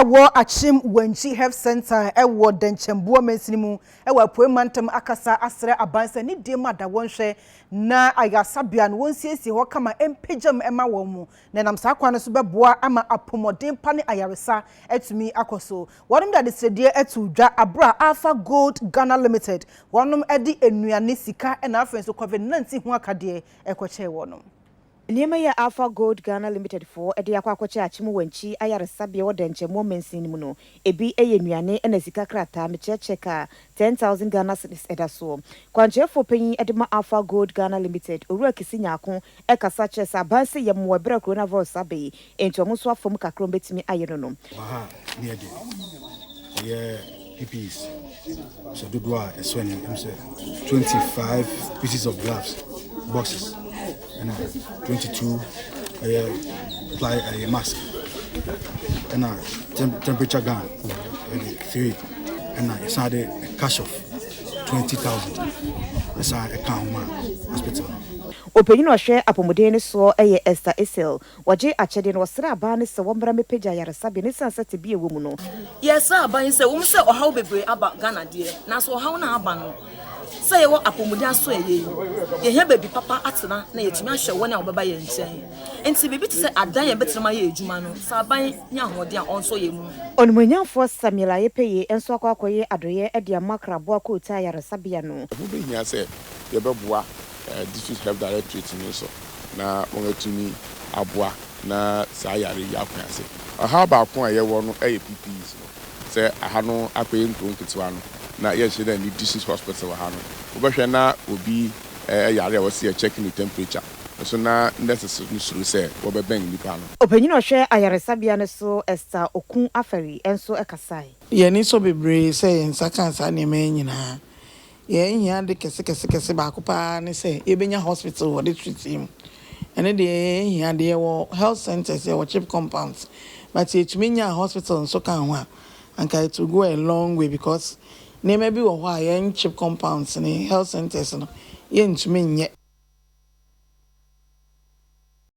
Ewo Akyem Wenchi Health Center ewo denchembuo mensinimu ewo apoemantam akasa asre abansa ni dema da wonhwe na ayasabia no wonsiesie ho kama empejam ema wo mu na nam saa kwan so beboa ama apomodin pa ne ayaresa etumi akoso wonum da desredie etudwa abra Alpha Gold Ghana Limited wonum edi enuane sika na afen so COVID-19 ho akade ekoche wonum Niema ya Alpha Gold Ghana Limited for edi akwakoche Akyem Wenchi ayaresabia wo denchemo mensinimu no ebi eye nuane na sika krata mechecheka 10,000 Ghana cedis edaso kwanjefo panyi edema Alpha Gold Ghana Limited owura kisinyako ekasa chesa abanse yemwo ebra coronavirus abe entomo so afom kakro betimi ayeno no aha niade yeah PPs so dodwa eswene 25 pieces of gloves boxes and 22 apply a mask and temperature gun 3 and it's had a cash of 20,000 that's a account hospital Openyin ohwe apomodin so eye Esther Esel waje achede no wasra aba ne se wombra mepeja yaresabe ne sansete bi ewo mu no yes aban se wom se ohaw bebre aba Ghana de na so ohaw na aba no say wo apomodin so eye ye hia baby papa atena na yetumi ahwe wona obeba ye nchen enti bibi te se adan ye betrema ye ejuma no sa aban nya hode a onso ye mu onumanyafo Samuel ayepeye enso akwakoye adoye ede amakrabo akota yaresabe no obi hia se ye beboa district health directorate ni so na wonatumi aboa na saa yare yakwan ase aha ba ko ayewo no PPs no se aha no akoye ntonketiwa no na ye hye na ni district hospital wa ha no obehwe na obi yare a wose checking the temperature so na necessary ni suru se wo be ben nipa no opanyin ohwe ayaresabia ne so Esther Okun Aferi enso ekasai ye ni so bebre se nsaka sa ne men nyina ye nya de kese ba ko pa ne se e benya hospital wo de treat him ene de nya de wo health centers ye wo cheap compounds but it menya hospital so kan ho anka it will go a long way because ne maybe wo ho a ye cheap compounds ne health centers no ye ntumi nye